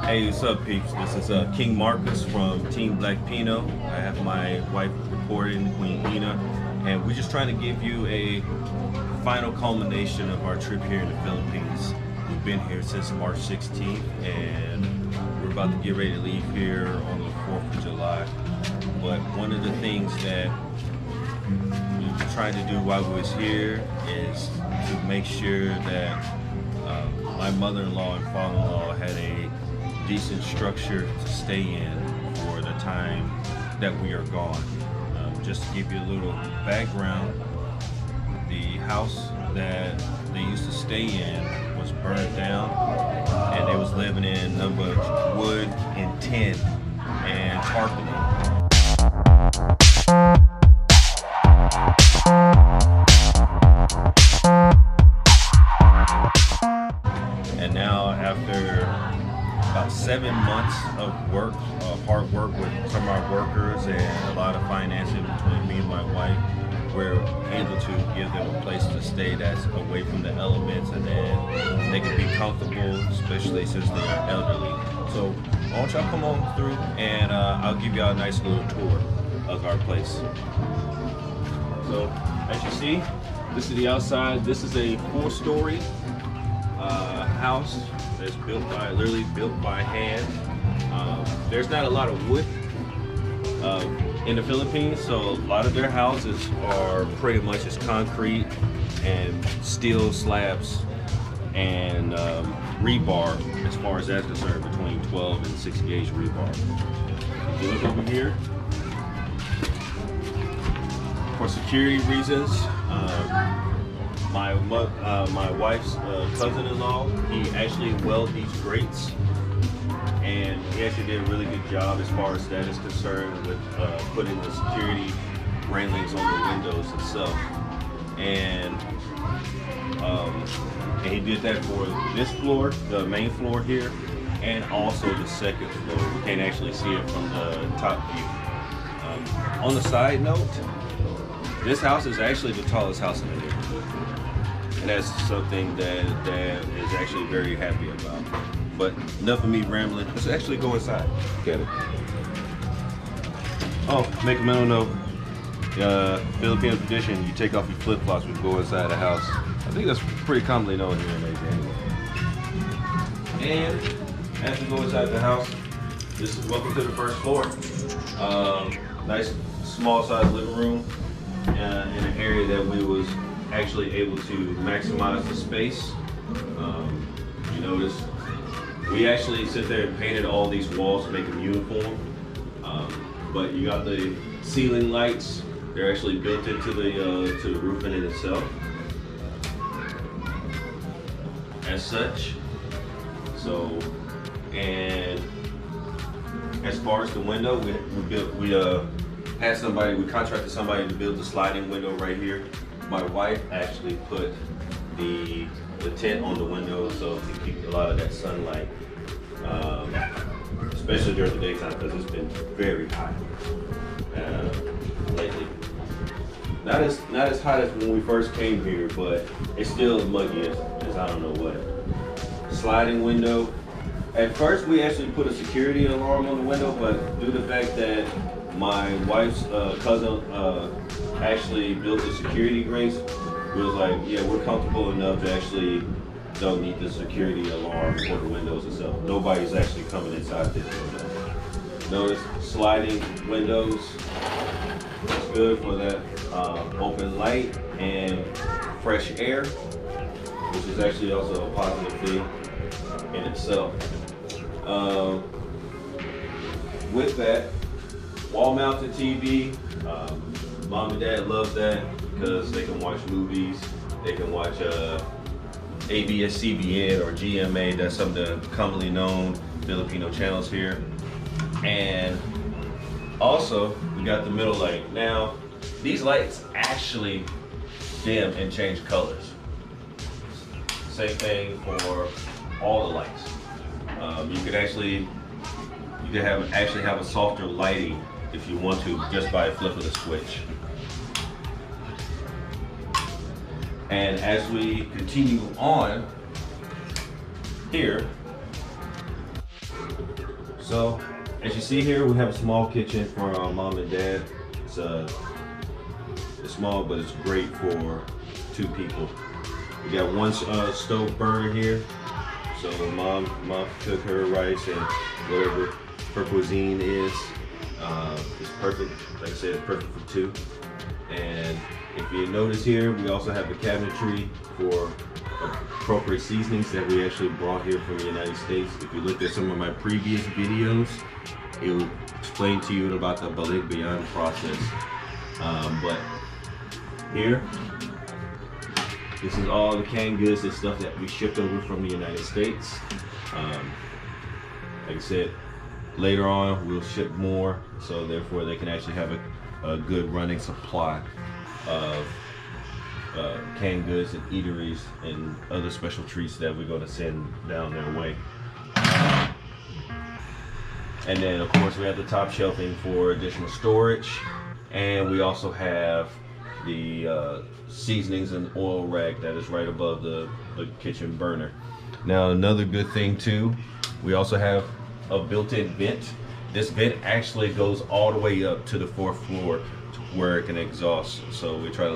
Hey, what's up, peeps? This is King Marcus from Team Black Pino. I have my wife recording, Queen Ina, and we're just trying to give you a final culmination of our trip here in the Philippines. We've been here since March 16th, and we're about to get ready to leave here on the 4th of July. But one of the things that we were trying to do while we was here is to make sure that my mother-in-law and father-in-law had a decent structure to stay in for the time that we are gone. Just to give you a little background, the house that they used to stay in was burned down, and they was living in nothing but wood and tin and tarpaulin. And now, after about 7 months of work, hard work with some of our workers and a lot of financing between me and my wife, we're able to give them a place to stay that's away from the elements, and then they can be comfortable, especially since they are elderly. So why don't y'all come on through, and I'll give y'all a nice little tour of our place. So as you see, this is the outside. This is a 4-story house that's literally built by hand. There's not a lot of wood in the Philippines, so a lot of their houses are pretty much just concrete and steel slabs and rebar, as far as that's concerned, between 12 and 6 gauge rebar. If you look over here, for security reasons, my wife's cousin-in-law, he actually welded these grates, and he actually did a really good job as far as that is concerned with putting the security railings on the windows itself. And he did that for this floor, the main floor here, and also the second floor. We can't actually see it from the top view. On the side note, this house is actually the tallest house in the neighborhood. And that's something that Dad is actually very happy about. But enough of me rambling. Let's actually go inside. Get it. Oh, make a mental note. Filipino tradition, you take off your flip-flops when you go inside the house. I think that's pretty commonly known here in Asia anyway. And as we go inside the house, this is welcome to the first floor. Nice small size living room in an area that we was actually able to maximize the space. You notice we actually sit there and painted all these walls to make them uniform. But you got the ceiling lights. They're actually built into the roofing in itself. As such. So, and as far as the window, we contracted somebody to build the sliding window right here. My wife actually put the tent on the window so to keep a lot of that sunlight, especially during the daytime, because it's been very hot lately. Not as hot as when we first came here, but it's still as muggy as I don't know what. Sliding window. At first, we actually put a security alarm on the window, but due to the fact that my wife's cousin actually built the security grates, we was like, yeah, we're comfortable enough to actually don't need the security alarm for the windows itself. Nobody's actually coming inside this window. Notice sliding windows. It's good for that open light and fresh air, which is actually also a positive thing in itself. With that, wall-mounted TV. Mom and Dad love that because they can watch movies. They can watch ABS-CBN or GMA. That's some of the commonly known Filipino channels here. And also, we got the middle light. Now, these lights actually dim and change colors. Same thing for all the lights. You could actually have a softer lighting if you want to, just by a flip of the switch. And as we continue on here, So, as you see here, we have a small kitchen for our mom and dad. It's small, but it's great for 2 people. We got one stove burner here, so mom cook her rice and whatever her cuisine is. It's perfect. Like I said, it's perfect for 2. And if you notice here, we also have the cabinetry for appropriate seasonings that we actually brought here from the United States. If you looked at some of my previous videos, it will explain to you about the beyond process. But here, this is all the canned goods and stuff that we shipped over from the United States. Like I said, later on we'll ship more, so therefore they can actually have a good running supply of canned goods and eateries and other special treats that we're going to send down their way. And then of course we have the top shelving for additional storage, and we also have the seasonings and oil rack that is right above the kitchen burner. Now another good thing too, we also have a built-in vent. This vent actually goes all the way up to the 4th floor to where it can exhaust, so we try to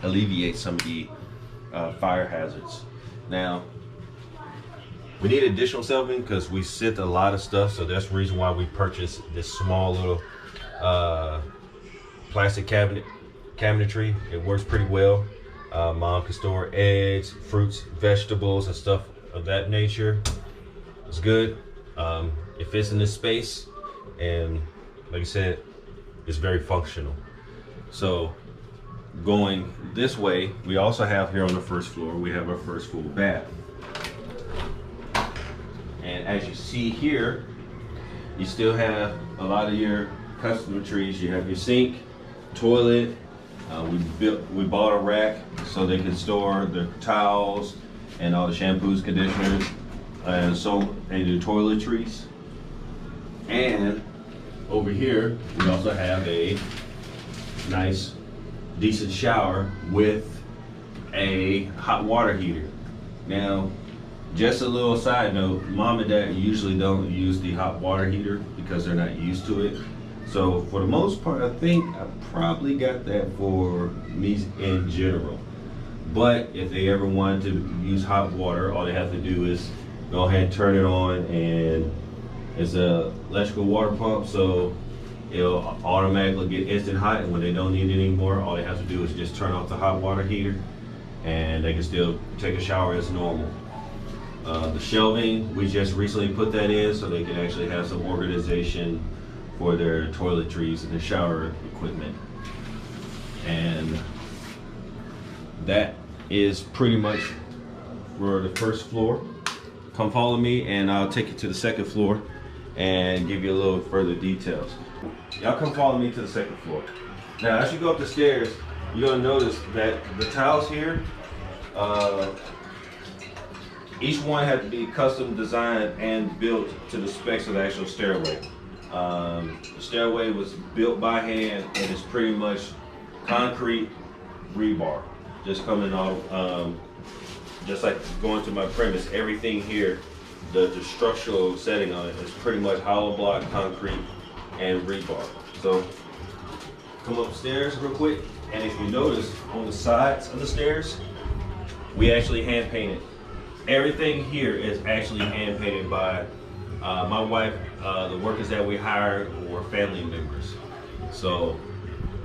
alleviate some of the fire hazards. Now we need additional shelving because we sit a lot of stuff, so that's the reason why we purchased this small little plastic cabinetry. It works pretty well. Mom can store eggs, fruits, vegetables, and stuff of that nature. It's good. It fits in this space, and like I said, it's very functional. So going this way, we also have here on the 1st floor, we have our first full bath. And as you see here, you still have a lot of your customary. You have your sink, toilet. We bought a rack so they can store the towels and all the shampoos, conditioners, and the toiletries. And over here, we also have a nice, decent shower with a hot water heater. Now, just a little side note, mom and dad usually don't use the hot water heater because they're not used to it. So for the most part, I think I probably got that for me in general. But if they ever wanted to use hot water, all they have to do is go ahead and turn it on, and it's a electrical water pump, so it'll automatically get instant hot, and when they don't need it anymore, all they have to do is just turn off the hot water heater and they can still take a shower as normal. The shelving, we just recently put that in so they can actually have some organization for their toiletries and the shower equipment. And that is pretty much for the 1st floor. Come follow me and I'll take you to the 2nd floor and give you a little further details. Y'all come follow me to the 2nd floor. Now as you go up the stairs, you're gonna notice that the tiles here, each one had to be custom designed and built to the specs of the actual stairway. The stairway was built by hand, and it's pretty much concrete rebar, just coming off, just like going to my premise. Everything here, the structural setting on it is pretty much hollow block concrete and rebar. So come upstairs real quick, and if you notice on the sides of the stairs, we actually hand painted. Everything here is actually hand painted by my wife. The workers that we hired were family members. So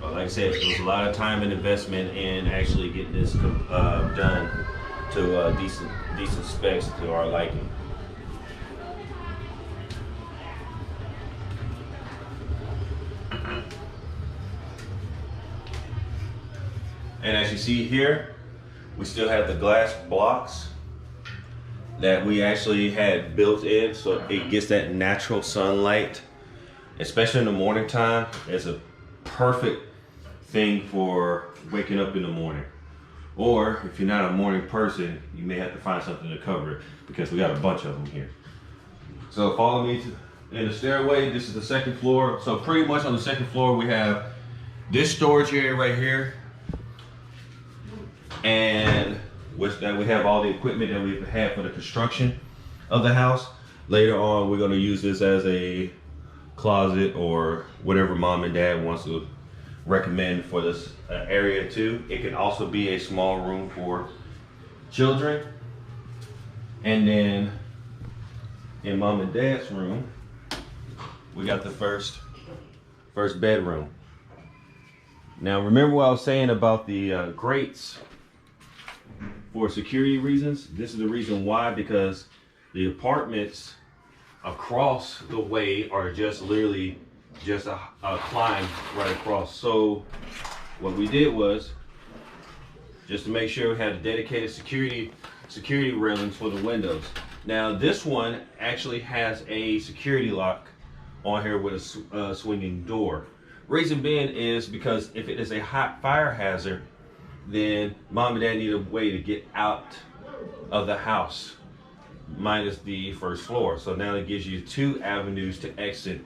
like I said, it was a lot of time and investment in actually getting this done to decent specs to our liking. And as you see here, we still have the glass blocks that we actually had built in, so it gets that natural sunlight, especially in the morning time. It's a perfect thing for waking up in the morning. Or if you're not a morning person, you may have to find something to cover it, because we got a bunch of them here. So follow me in the stairway. This is the 2nd floor. So pretty much on the 2nd floor, we have this storage area right here, and which that we have all the equipment that we've had for the construction of the house. Later on, we're going to use this as a closet or whatever mom and dad wants to recommend for this area too. It can also be a small room for children. And then in mom and dad's room, we got the first bedroom. Now remember what I was saying about the grates for security reasons? This is the reason why, because the apartments across the way are just literally just a climb right across. So what we did was, just to make sure we had a dedicated security railings for the windows. Now this one actually has a security lock on here with a swinging door. Reason being is because if it is a hot fire hazard, then mom and dad need a way to get out of the house minus the first floor. So now it gives you 2 avenues to exit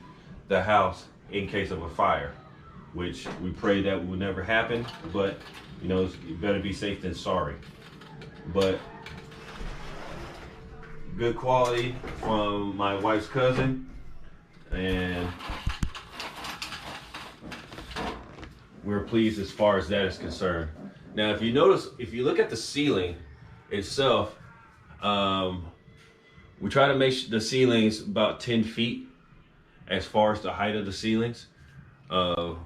the house in case of a fire, which we pray that will never happen, but you know, you better be safe than sorry. But good quality from my wife's cousin, and we're pleased as far as that is concerned. Now if you notice, if you look at the ceiling itself, we try to make the ceilings about 10 feet as far as the height of the ceilings.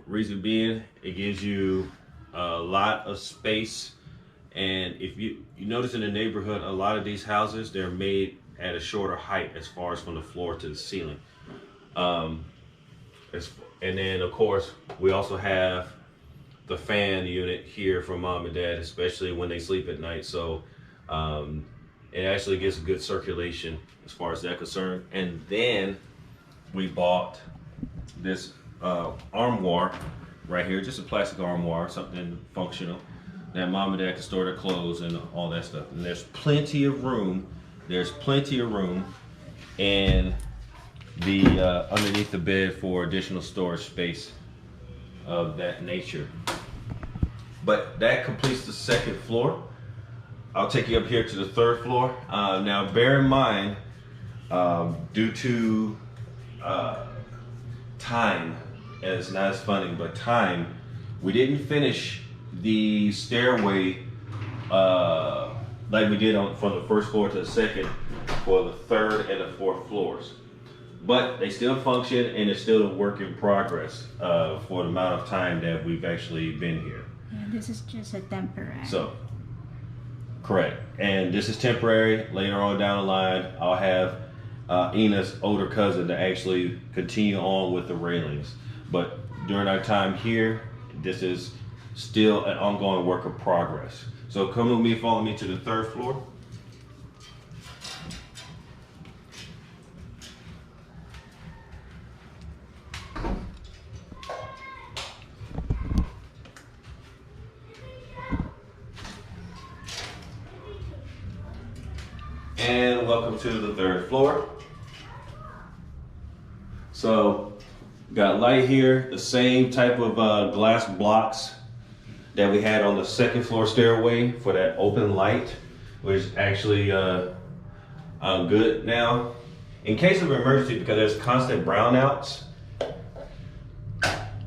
Reason being, it gives you a lot of space. And if you notice in the neighborhood, a lot of these houses, they're made at a shorter height as far as from the floor to the ceiling. And then of course, we also have the fan unit here for mom and dad, especially when they sleep at night. So it actually gets a good circulation as far as that concerned. And then we bought this armoire right here, just a plastic armoire, something functional that mom and dad can store their clothes and all that stuff. And there's plenty of room. There's plenty of room and the underneath the bed for additional storage space of that nature. But that completes the 2nd floor. I'll take you up here to the 3rd floor. Now bear in mind, due to time, and it's not as funny, but time, we didn't finish the stairway like we did from the 1st floor to the 2nd for the 3rd and the 4th floors. But they still function, and it's still a work in progress for the amount of time that we've actually been here. Yeah, this is just a temporary. So, correct. And this is temporary. Later on down the line, I'll have Ina's older cousin to actually continue on with the railings. But during our time here, this is still an ongoing work of progress. So come with me, follow me to the 3rd floor. And welcome to the 3rd floor. So, got light here, the same type of glass blocks that we had on the 2nd floor stairway for that open light, which is actually good now. In case of emergency, because there's constant brownouts,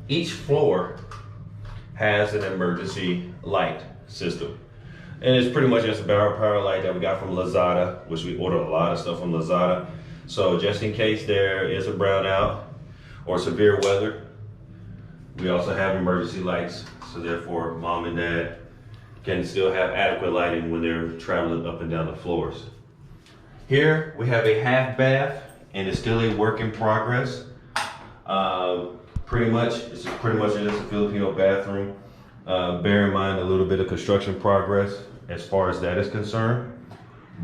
each floor has an emergency light system. And it's pretty much just a power light that we got from Lazada, which we ordered a lot of stuff from Lazada. So just in case there is a brownout or severe weather, we also have emergency lights. So therefore, mom and dad can still have adequate lighting when they're traveling up and down the floors. Here we have a half bath, and it's still a work in progress. It's pretty much just a Filipino bathroom. Bear in mind a little bit of construction progress as far as that is concerned,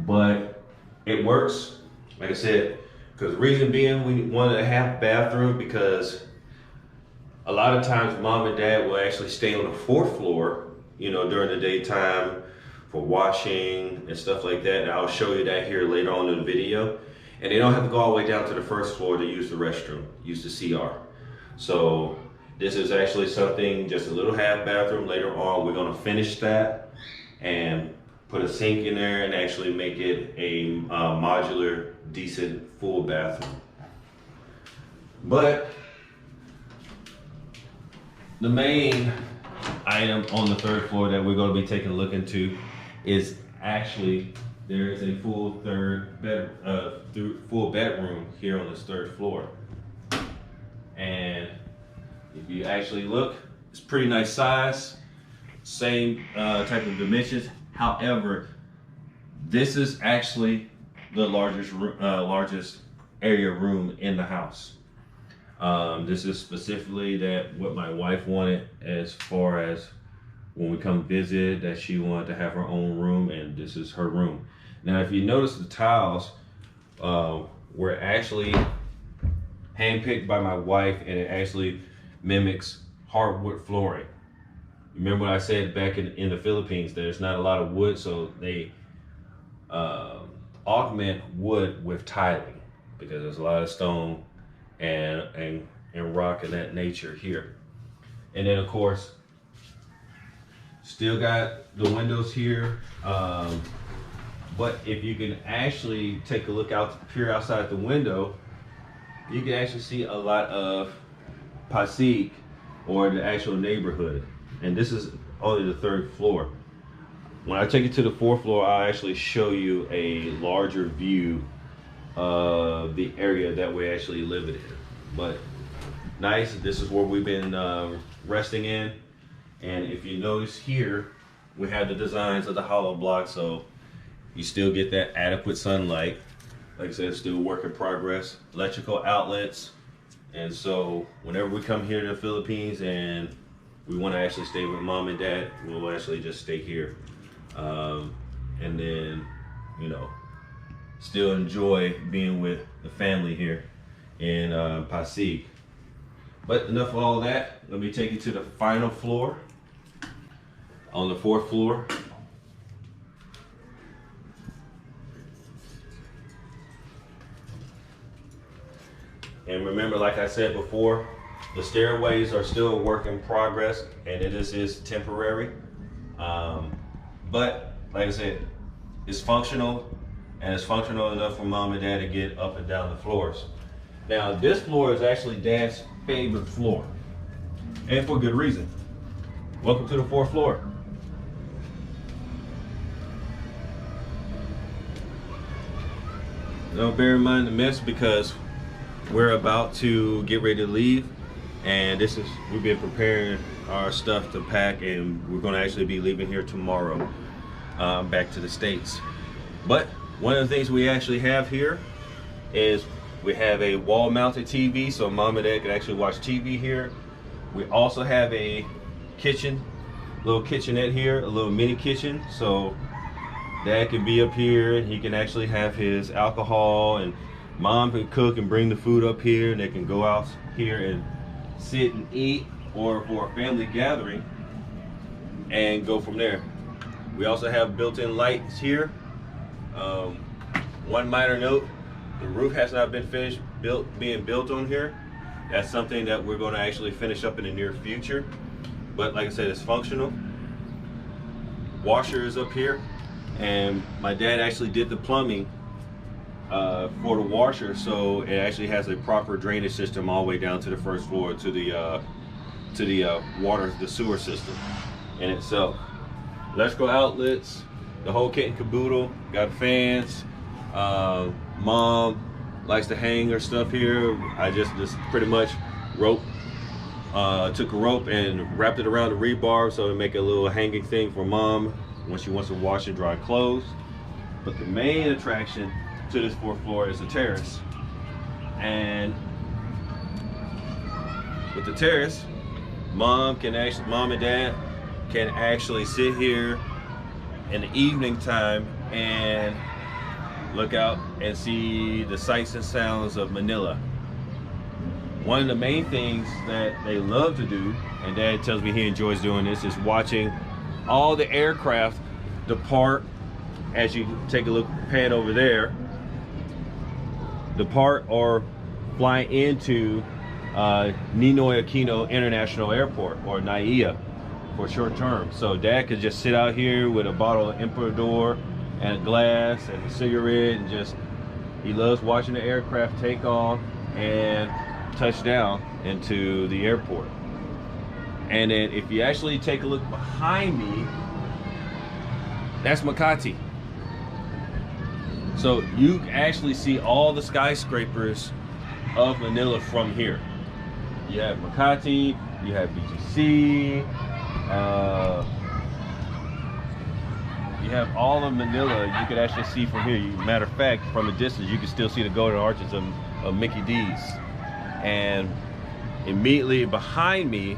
but it works. Like I said, because reason being, we wanted a half bathroom because a lot of times mom and dad will actually stay on the 4th floor, you know, during the daytime for washing and stuff like that. And I'll show you that here later on in the video. And they don't have to go all the way down to the 1st floor to use the restroom, use the CR. So this is actually something, just a little half bathroom. Later on, we're gonna finish that and put a sink in there and actually make it a modular, decent, full bathroom. But the main item on the third floor that we're going to be taking a look into is actually there is a full bedroom here on this third floor. And if you actually look, it's pretty nice size, same type of dimensions. However, this is actually the largest area room in the house. This is specifically what my wife wanted, as far as when we come visit, that she wanted to have her own room, and this is her room. Now, if you notice, the tiles were actually handpicked by my wife, and it actually mimics hardwood flooring. Remember what I said back in the Philippines, there's not a lot of wood, so they augment wood with tiling, because there's a lot of stone and rock of that nature here. And then, of course, still got the windows here. But if you can actually take a look peer outside the window, you can actually see a lot of Pasig, or the actual neighborhood. And this is only the third floor. When I take you to the fourth floor, I'll actually show you a larger view of the area that we're actually living in. But nice, this is where we've been resting in. And if you notice here, we have the designs of the hollow block, so you still get that adequate sunlight. Like I said, it's still work in progress. Electrical outlets. And so whenever we come here to the Philippines and we want to actually stay with mom and dad, we'll actually just stay here. And then, you know, still enjoy being with the family here in Pasig. But enough of all that. Let me take you to the final floor. On the fourth floor, and remember, like I said before, the stairways are still a work in progress, and it is temporary. But like I said, it's functional, and it's functional enough for mom and dad to get up and down the floors. Now, this floor is actually dad's favorite floor, and for good reason. Welcome to the fourth floor. Now, bear in mind the mess, because we're about to get ready to leave, and we've been preparing our stuff to pack, and we're going to actually be leaving here tomorrow, back to the States. But one of the things we actually have here is we have a wall-mounted TV, so mom and dad can actually watch TV here. We also have a kitchen, little kitchenette here, a little mini kitchen, so dad can be up here and he can actually have his alcohol, and mom can cook and bring the food up here, and they can go out here and sit and eat, or for a family gathering, and go from there. We also have built-in lights here. One minor note, the roof has not been finished being built on here. That's something that we're going to actually finish up in the near future. But like I said, it's functional. Washer is up here, and my dad actually did the plumbing for the washer, so it actually has a proper drainage system all the way down to the first floor to the sewer system in itself. Electrical outlets, the whole kit and caboodle. Got fans. Mom likes to hang her stuff here. I just pretty much took a rope and wrapped it around the rebar so to make a little hanging thing for mom when she wants to wash and dry clothes. But the main attraction to this fourth floor is the terrace. And with the terrace, mom and dad can actually sit here in the evening time and look out and see the sights and sounds of Manila. One of the main things that they love to do, and dad tells me he enjoys doing this, is watching all the aircraft depart. As you take a look, pan over there, depart or fly into Ninoy Aquino International Airport, or NAIA. for short term. So dad could just sit out here with a bottle of Emperador and a glass and a cigarette, and just, he loves watching the aircraft take off and touch down into the airport. And then if you actually take a look behind me, that's Makati. So you actually see all the skyscrapers of Manila from here. You have Makati, you have BGC, you have all of Manila. You could actually see from here. Matter of fact, from a distance, you can still see the golden arches of Mickey D's. And immediately behind me,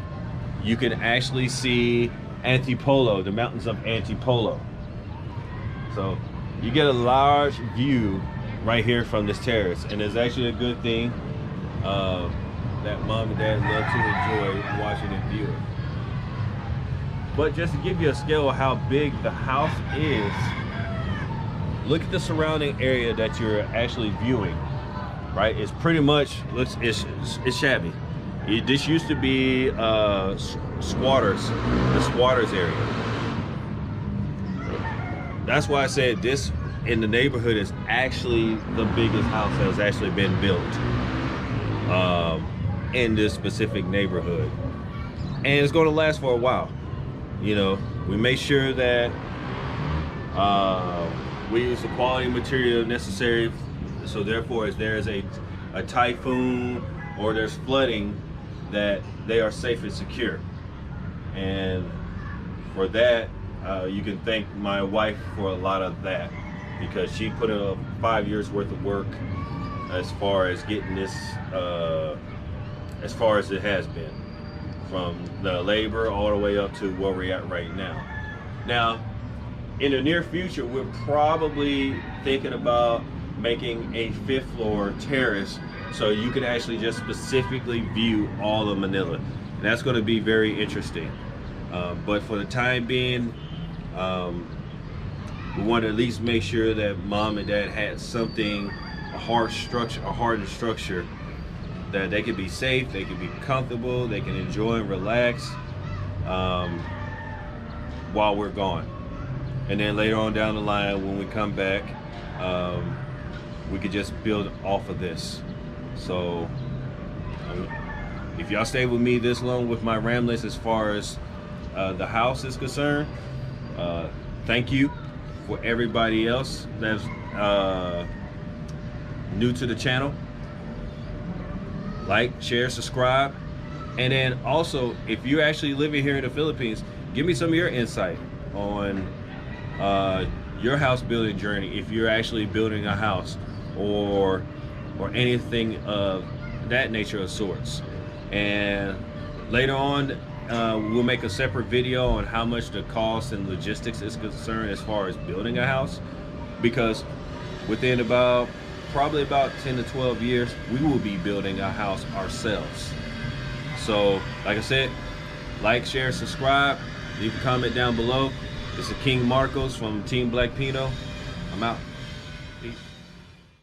you can actually see Antipolo, the mountains of Antipolo. So you get a large view right here from this terrace, and it's actually a good thing that mom and dad love to enjoy watching and viewing. But just to give you a scale of how big the house is, look at the surrounding area that you're actually viewing. Right, it's pretty much, it's shabby. This used to be squatters, the squatters area. That's why I said this in the neighborhood is actually the biggest house that has actually been built in this specific neighborhood, and it's going to last for a while. You know, we make sure that we use the quality material necessary, so therefore if there's a typhoon or there's flooding, that they are safe and secure. And for that, you can thank my wife for a lot of that, because she put in 5 years worth of work as far as getting this as far as it has been, from the labor all the way up to where we're at right now. Now, in the near future, we're probably thinking about making a 5th floor terrace, so you can actually just specifically view all of Manila. And that's going to be very interesting. But for the time being, we want to at least make sure that mom and dad had something, a hardened structure, that they can be safe, they can be comfortable, they can enjoy and relax while we're gone. And then later on down the line, when we come back, we could just build off of this. So if y'all stay with me this long with my ramblings as far as the house is concerned, thank you. For everybody else that's new to the channel, like, share, subscribe. And then also, if you're actually living here in the Philippines, give me some of your insight on your house building journey, if you're actually building a house or anything of that nature of sorts. And later on, we'll make a separate video on how much the cost and logistics is concerned as far as building a house, because within probably about 10 to 12 years, we will be building a house ourselves. So like I said, like, share, subscribe, leave a comment down below. This is King Marcos from Team Black Pino. I'm out.